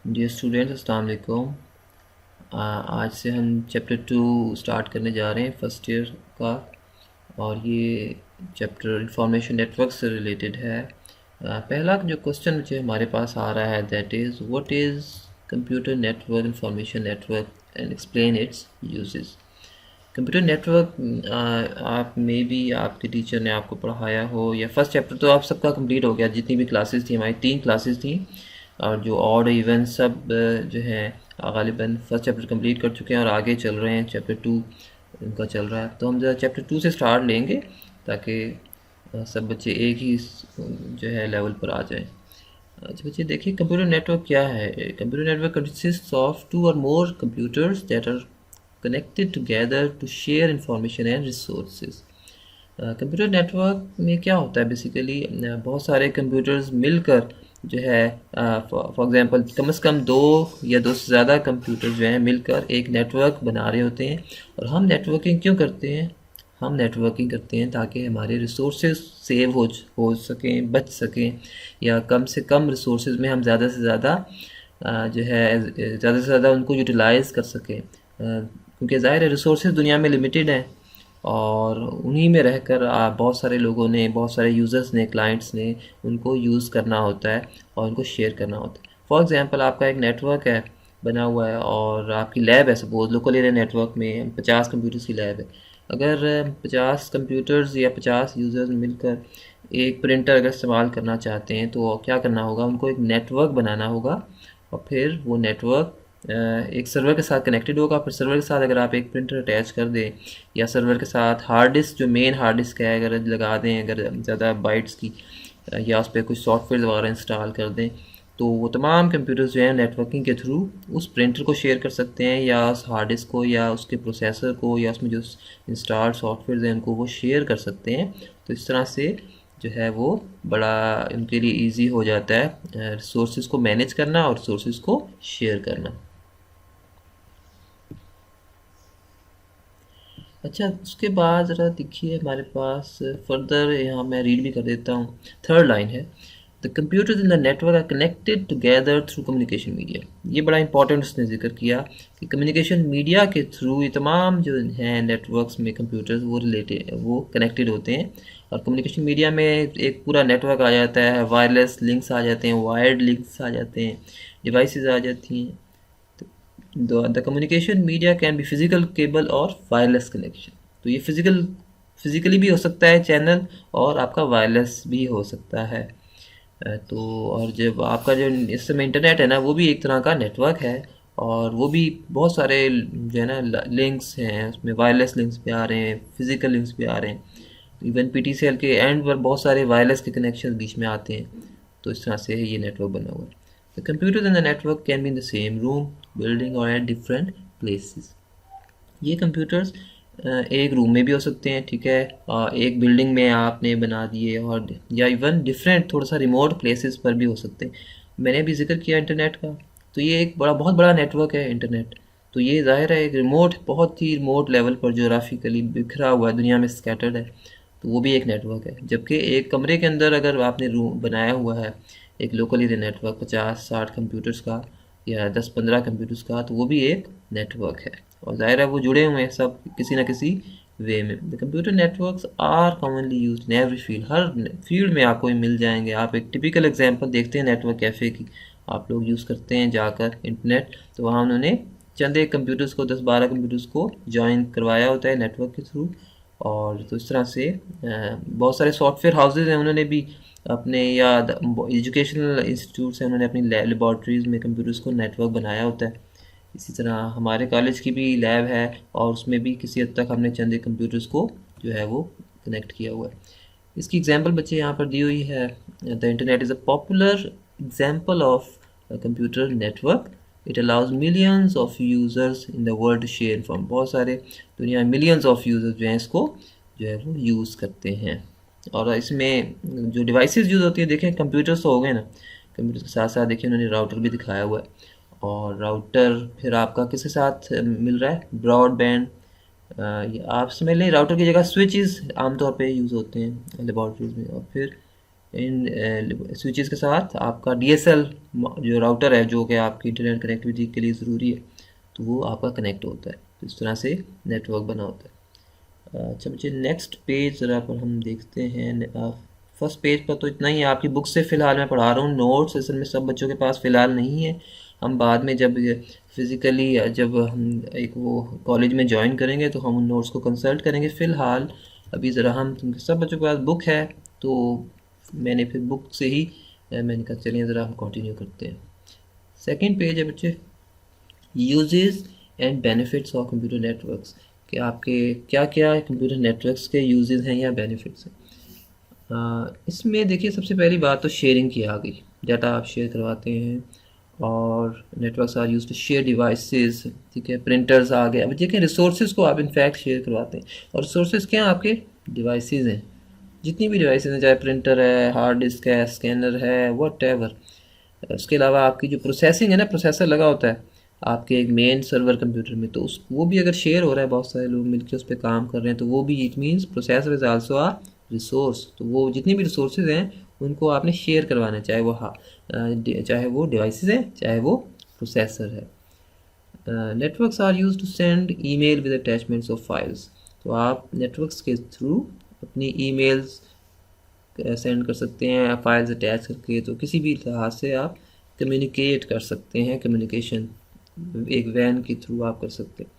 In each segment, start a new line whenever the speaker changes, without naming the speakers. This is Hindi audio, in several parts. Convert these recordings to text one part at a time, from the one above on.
डियर स्टूडेंट्स अस्सलाम वालेकुम। आज से हम चैप्टर 2 स्टार्ट करने जा रहे हैं फर्स्ट ईयर का, और ये चैप्टर इंफॉर्मेशन नेटवर्क से रिलेटेड है। पहला जो क्वेश्चन मुझे हमारे पास आ रहा है that is what is computer network information network and explain it's uses. Computer network आप में भी आपके टीचर ने आपको पढ़ाया हो, या फर्स्ट चैप्टर तो आप सबका कंप्लीट हो गया, जितनी भी क्लासेस थी, हमारी 3 क्लासेस थी, और जो ऑड इवन सब जो हैं गालिबन फर्स्ट चैप्टर कंप्लीट कर चुके हैं और आगे चल रहे हैं, चैप्टर 2 उनका चल रहा है। तो हम ज़रा चैप्टर 2 से स्टार्ट लेंगे ताकि सब बच्चे एक ही जो है लेवल पर आ जाएं। अच्छा बच्चे देखिए, कंप्यूटर नेटवर्क क्या है। कंप्यूटर नेटवर्क कंसिस्ट ऑफ 2 और more computers that are connected together to share information and resources। Computer network में क्या होता है बेसिकली, बहुत सारे कंप्यूटर्स मिलकर जो है, फॉर एग्जांपल कम से कम 2 या 2 से ज़्यादा कंप्यूटर जो हैं मिलकर एक नेटवर्क बना रहे होते हैं। और हम नेटवर्किंग क्यों करते हैं? हम नेटवर्किंग करते हैं ताकि हमारे रिसोर्सेज सेव हो सकें, बच सकें, या कम से कम रिसोर्सेज में हम ज़्यादा से ज़्यादा जो है ज़्यादा से ज़्यादा उनको यूटिलाइज़ कर सकें, क्योंकि ज़ाहिर है रिसोर्सेज दुनिया में लिमिटेड हैं, और उन्हीं में रहकर बहुत सारे लोगों ने, बहुत सारे यूज़र्स ने, क्लाइंट्स ने उनको यूज़ करना होता है और उनको शेयर करना होता है। फॉर एग्ज़ाम्पल आपका एक नेटवर्क है बना हुआ है, और आपकी लैब है, सपोज़ लोकल एरिया नेटवर्क में 50 कंप्यूटर्स की लैब है। अगर 50 कंप्यूटर्स या 50 यूज़र्स मिलकर एक प्रिंटर अगर इस्तेमाल करना चाहते हैं, तो क्या करना होगा? उनको एक नेटवर्क बनाना होगा, और फिर वो नेटवर्क एक सर्वर के साथ कनेक्टेड होगा। फिर सर्वर के साथ अगर आप एक प्रिंटर अटैच कर दें, या सर्वर के साथ हार्ड डिस्क, जो मेन हार्ड डिस्क है, अगर लगा दें, अगर ज़्यादा बाइट्स की, या उस पर कुछ सॉफ्टवेयर वगैरह इंस्टॉल कर दें, तो वो तमाम कंप्यूटर्स जो हैं नेटवर्किंग के थ्रू उस प्रिंटर को शेयर कर सकते हैं, या उस हार्ड डिस्क को, या उसके प्रोसेसर को, या उसमें जो इंस्टॉल्ड सॉफ्टवेयर हैं उनको वो शेयर कर सकते हैं। तो इस तरह से जो है वो बड़ा उनके लिए इजी हो जाता है रिसोर्सेज को मैनेज करना और रिसोर्सेज को शेयर करना। अच्छा, उसके बाद ज़रा देखिए हमारे पास फर्दर, यहाँ मैं रीड भी कर देता हूँ। थर्ड लाइन है, the computers in the network are connected together through communication media. ये बड़ा इंपॉर्टेंट उसने जिक्र किया कि कम्युनिकेशन मीडिया के थ्रू ये तमाम जो हैं नेटवर्क्स में कंप्यूटर्स वो कनेक्टेड होते हैं। और कम्युनिकेशन मीडिया में एक पूरा नेटवर्क आ जाता है, वायरलेस लिंक्स आ जाते हैं, वायर्ड लिंक्स आ जाते हैं, डिवाइसेस आ जाती हैं। The communication media can be physical cable और वायरलेस कनेक्शन। तो ये फिजिकली भी हो सकता है चैनल, और आपका वायरलेस भी हो सकता है। तो और जब आपका जो इस समय इंटरनेट है ना, वो भी एक तरह का नेटवर्क है, और वो भी बहुत सारे जो है ना लिंक्स हैं, उसमें वायरलेस लिंक्स भी आ रहे हैं, फिजिकल लिंक्स भी आ रहे हैं। इवन पीटीसीएल के एंड पर बहुत सारे वायरलेस के कनेक्शन बीच में आते हैं। तो इस तरह से ये नेटवर्क बना हुआ है। The computers in the network can be in the same room, building और एट डिफरेंट प्लेसेस। ये कंप्यूटर्स एक रूम में भी हो सकते हैं, ठीक है, एक बिल्डिंग में आपने बना दिए, और या इवन डिफरेंट थोड़ा सा रिमोट प्लेसेस पर भी हो सकते हैं। मैंने भी जिक्र किया इंटरनेट का, तो ये एक बहुत बड़ा नेटवर्क है इंटरनेट। तो ये ज़ाहिर है एक रिमोट, बहुत ही रिमोट लेवल पर जोग्राफिकली बिखरा हुआ है, दुनिया में स्कैटर्ड है, तो वो भी एक नेटवर्क है। जबकि एक कमरे के अंदर अगर आपने रूम बनाया हुआ है एक लोकल एरिया नेटवर्क 50-60 कंप्यूटर्स का, या 10-15 कंप्यूटर्स का, तो वो भी एक नेटवर्क है, और ज़ाहिर है वो जुड़े हुए हैं सब किसी न किसी वे में। The computer networks are commonly use in every field. हर फील्ड में आपको ये मिल जाएंगे। आप एक टिपिकल एग्जांपल देखते हैं नेटवर्क कैफ़े की, आप लोग यूज़ करते हैं जाकर इंटरनेट, तो वहाँ उन्होंने चंद एक कंप्यूटर्स को, 10-12 कंप्यूटर्स को ज्वाइन करवाया होता है नेटवर्क के थ्रू। और तो इस तरह से बहुत सारे सॉफ्टवेयर हाउसेज हैं, उन्होंने भी अपने, या एजुकेशनल इंस्टीट्यूट्स हैं, उन्होंने अपनी लेबॉर्ट्रीज़ में कंप्यूटर्स को नेटवर्क बनाया होता है। इसी तरह हमारे कॉलेज की भी लैब है, और उसमें भी किसी हद तक हमने चंद एक कंप्यूटर्स को जो है वो कनेक्ट किया हुआ है। इसकी एग्जांपल बच्चे यहाँ पर दी हुई है। The internet is a popular example of computer network. It allows millions of users in the world to share inform. बहुत सारे दुनिया में मिलियंस ऑफ यूज़र्स जो हैं इसको जो है वो यूज़ करते हैं। और इसमें जो डिवाइसेस यूज़ होती हैं, देखें कंप्यूटर्स तो हो गए ना, कंप्यूटर के साथ साथ देखिए उन्होंने राउटर भी दिखाया हुआ है। और राउटर फिर आपका किसके साथ मिल रहा है? ब्रॉडबैंड। आप समझ लें राउटर की जगह स्विचेस आमतौर पे यूज़ होते हैं लेबॉर्ट्रीज में। और फिर इन स्विचेस के साथ आपका DSL जो राउटर है, जो कि आपकी इंटरनेट कनेक्टिविटी के लिए ज़रूरी है, तो वो आपका कनेक्ट होता है। तो इस तरह से नेटवर्क बना होता है। अच्छा बच्चे, नेक्स्ट पेज ज़रा पर हम देखते हैं। फर्स्ट पेज पर तो इतना ही है, आपकी बुक से फ़िलहाल मैं पढ़ा रहा हूँ। नोट्स असल में सब बच्चों के पास फ़िलहाल नहीं है। हम बाद में जब फिज़िकली जब हम एक वो कॉलेज में ज्वाइन करेंगे तो हम उन नोट्स को कंसल्ट करेंगे। फ़िलहाल अभी ज़रा हम सब बच्चों के पास बुक है, तो मैंने फिर बुक से ही मैंने कहा चलिए ज़रा हम कंटिन्यू करते हैं। सेकंड पेज है बच्चे, uses and benefits of computer networks, कि आपके क्या क्या कंप्यूटर नेटवर्क्स के यूजेस हैं या बेनिफिट्स हैं। इसमें देखिए सबसे पहली बात तो शेयरिंग की आ गई, डाटा आप शेयर करवाते हैं, और networks are use to share devices, ठीक है। प्रिंटर्स आ गए। अब देखिए रिसोर्सेज को आप इनफैक्ट शेयर करवाते हैं, और रिसोर्सेज क्या हैं? आपके डिवाइसेस हैं, जितनी भी डिवाइसेस हैं, चाहे प्रिंटर है, हार्ड डिस्क है, स्कैनर है, वट एवर। उसके अलावा आपकी जो प्रोसेसिंग है ना, प्रोसेसर लगा होता है आपके एक मेन सर्वर कंप्यूटर में, तो उस वो भी अगर शेयर हो रहा है, बहुत सारे लोग मिलकर उस पर काम कर रहे हैं, तो वो भी it means processor is also a resource. तो वो जितनी भी रिसोर्सेज हैं उनको आपने शेयर करवाना है, चाहे वो डिवाइसेस है, चाहे वो प्रोसेसर है। Networks are use to send email with attachments of files, तो आप नेटवर्क्स के थ्रू अपनी ईमेल्स सेंड कर सकते हैं, फाइल्स अटैच करके, तो किसी भी तरह से आप कम्युनिकेट कर सकते हैं। कम्युनिकेशन एक वैन के थ्रू आप कर सकते हैं।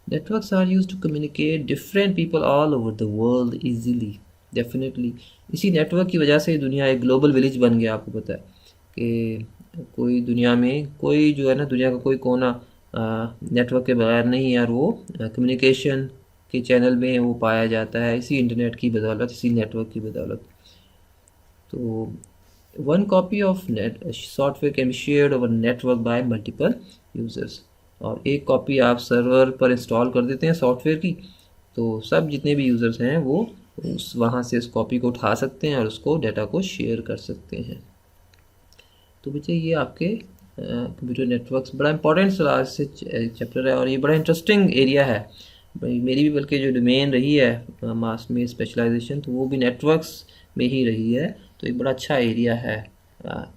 Networks are use to communicate different people all over the world easily, definitely. इसी नेटवर्क की वजह से दुनिया एक ग्लोबल विलेज बन गया। आपको पता है कि कोई दुनिया में कोई जो है ना, दुनिया का कोई कोना नेटवर्क के बगैर नहीं है, और वो कम्युनिकेशन के चैनल में वो पाया जाता है इसी इंटरनेट की बदौलत, इसी नेटवर्क की बदौलत। तो one copy of software can be shared over network bye multiple users, और एक कॉपी आप सर्वर पर इंस्टॉल कर देते हैं सॉफ्टवेयर की, तो सब जितने भी यूज़र्स हैं वो उस वहाँ से उस कॉपी को उठा सकते हैं और उसको डाटा को शेयर कर सकते हैं। तो बच्चे ये आपके कंप्यूटर नेटवर्क्स बड़ा इंपॉर्टेंट आज से चैप्टर है, और ये बड़ा इंटरेस्टिंग एरिया है। मेरी भी बल्कि जो डोमेन रही है मास में स्पेशलाइजेशन, तो वो भी नेटवर्क्स में ही रही है, तो एक बड़ा अच्छा एरिया है।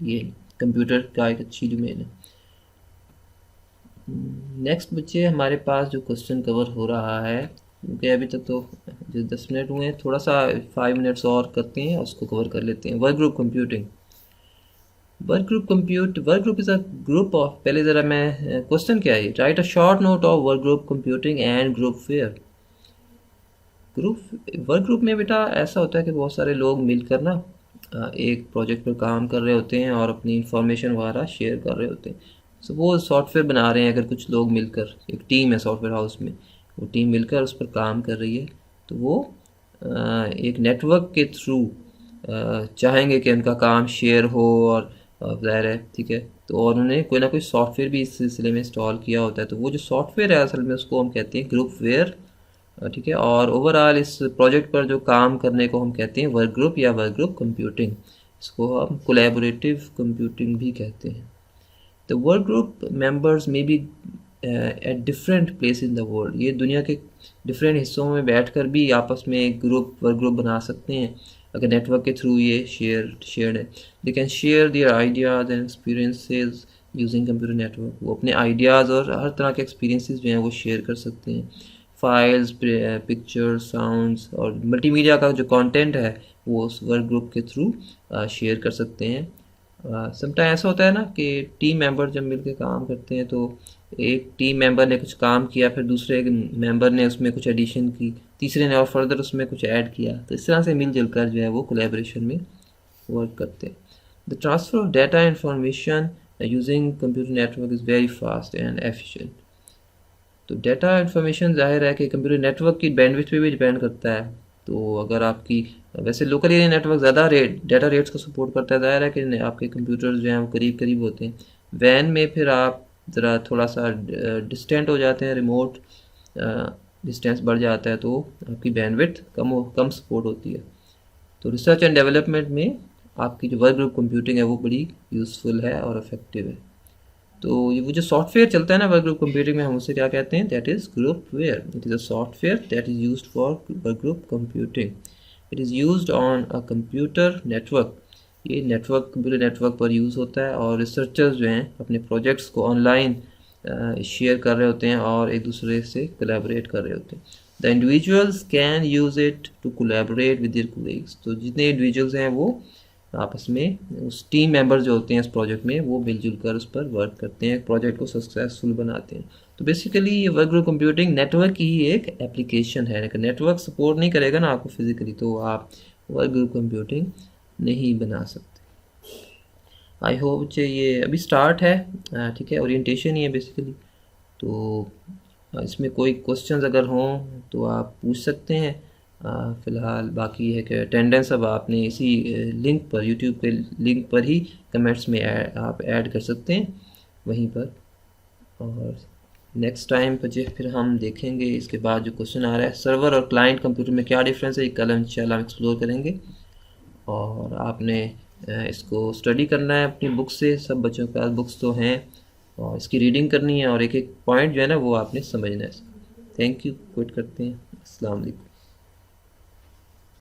ये कंप्यूटर का एक अच्छी डोमेन है। नेक्स्ट बच्चे हमारे पास जो क्वेश्चन कवर हो रहा है, क्योंकि अभी तक तो जो 10 मिनट हुए हैं, थोड़ा सा 5 मिनट्स और करते हैं, उसको कवर कर लेते हैं। Work group computing. Work group is a group of, पहले ज़रा मैं क्वेश्चन क्या है, right a short note of work group computing and group fair. Work group में बेटा ऐसा होता है कि बहुत सारे लोग मिलकर ना एक प्रोजेक्ट पर काम कर रहे होते हैं और अपनी इंफॉर्मेशन वगैरह शेयर कर रहे होते हैं। सो वो सॉफ्टवेयर बना रहे हैं, अगर कुछ लोग मिलकर, एक टीम है सॉफ्टवेयर हाउस में, वो टीम मिलकर उस पर काम कर रही है, तो वो एक नेटवर्क के थ्रू चाहेंगे कि उनका काम शेयर हो, और ज़ाहिर है, ठीक है, तो और उन्होंने कोई ना कोई सॉफ्टवेयर भी इस सिलसिले में इंस्टॉल किया होता है, तो वो जो सॉफ्टवेयर है असल में उसको हम कहते हैं ग्रुप वेयर, ठीक है। और ओवरऑल इस प्रोजेक्ट पर जो काम करने को हम कहते हैं वर्क ग्रुप या वर्क ग्रुप कंप्यूटिंग, इसको हम कोलैबोरेटिव कंप्यूटिंग भी कहते हैं। The work group members may be at different place in the world, ये दुनिया के डिफरेंट हिस्सों में बैठकर भी आपस में एक वर्क ग्रुप बना सकते हैं, अगर नेटवर्क के थ्रू ये शेयर्ड है। They can share their ideas and experiences using computer network, वो अपने आइडियाज़ और हर तरह के एक्सपीरियंसेस जो हैं वो शेयर कर सकते हैं। फाइल्स, पिक्चर्स, साउंड्स और मल्टीमीडिया का जो कंटेंट है वो उस वर्क ग्रुप के थ्रू शेयर कर सकते हैं। समटाइम ऐसा होता है ना कि टीम मेंबर जब मिलकर काम करते हैं, तो एक टीम मेंबर ने कुछ काम किया, फिर दूसरे मेंबर ने उसमें कुछ एडिशन की, तीसरे ने और फर्दर उसमें कुछ ऐड किया, तो इस तरह से मिलजुल कर जो है वो कोलैबोरेशन में वर्क करते हैं। The transfer of data information using computer network is very fast and efficient. तो डाटा इन्फॉर्मेशन ज़ाहिर है कि कंप्यूटर नेटवर्क की बैंडविड्थ पे भी डिपेंड करता है। तो अगर आपकी वैसे लोकल एरिया नेटवर्क ज़्यादा डाटा रेट्स को सपोर्ट करता है, ज़ाहिर है कि आपके कंप्यूटर जो हैं वो करीब करीब होते हैं। वैन में फिर आप ज़रा थोड़ा सा डिस्टेंट हो जाते हैं, रिमोट डिस्टेंस बढ़ जाता है, तो आपकी बैंडविड्थ कम सपोर्ट होती है। तो रिसर्च एंड डेवलपमेंट में आपकी जो वर्क ग्रुप कंप्यूटिंग है वो बड़ी यूज़फुल है और इफेक्टिव है। तो ये वो जो सॉफ्टवेयर चलता है ना वर्क ग्रुप कंप्यूटिंग में, हम उसे क्या कहते हैं, that is group ware. It is a software that is used for work group computing. It is used on a computer network ये नेटवर्क, कंप्यूटर नेटवर्क पर यूज़ होता है और रिसर्चर्स जो हैं अपने प्रोजेक्ट्स को ऑनलाइन शेयर कर रहे होते हैं और एक दूसरे से कोलैबोरेट कर रहे होते हैं। The individuals can use it to collaborate with their colleagues. तो जितने इंडिविजुअल्स हैं वो आपस में, उस टीम मेंबर्स जो होते हैं इस प्रोजेक्ट में, वो मिलजुल कर उस पर वर्क करते हैं, प्रोजेक्ट को सक्सेसफुल बनाते हैं। तो बेसिकली ये वर्क ग्रुप कंप्यूटिंग नेटवर्क की ही एक एप्लीकेशन है। अगर नेटवर्क सपोर्ट नहीं करेगा ना आपको फिजिकली, तो आप वर्क ग्रुप कंप्यूटिंग नहीं बना सकते। आई होप ये अभी स्टार्ट है, ठीक है, ओरिएंटेशन ही है बेसिकली। तो इसमें कोई क्वेश्चंस अगर हों तो आप पूछ सकते हैं। फ़िलहाल बाकी है कि अटेंडेंस अब आपने इसी लिंक पर, यूट्यूब के लिंक पर ही कमेंट्स में आप ऐड कर सकते हैं वहीं पर। और नेक्स्ट टाइम पर जो फिर हम देखेंगे इसके बाद जो क्वेश्चन आ रहा है, सर्वर और क्लाइंट कंप्यूटर में क्या डिफरेंस है, ये कल इंशाल्लाह हम एक्सप्लोर करेंगे। और आपने इसको स्टडी करना है अपनी बुक से, सब बच्चों के पास बुक्स तो हैं, और इसकी रीडिंग करनी है और एक एक पॉइंट जो है ना वो आपने समझना है। थैंक यू, क्विट करते हैं। अस्सलाम वालेकुम।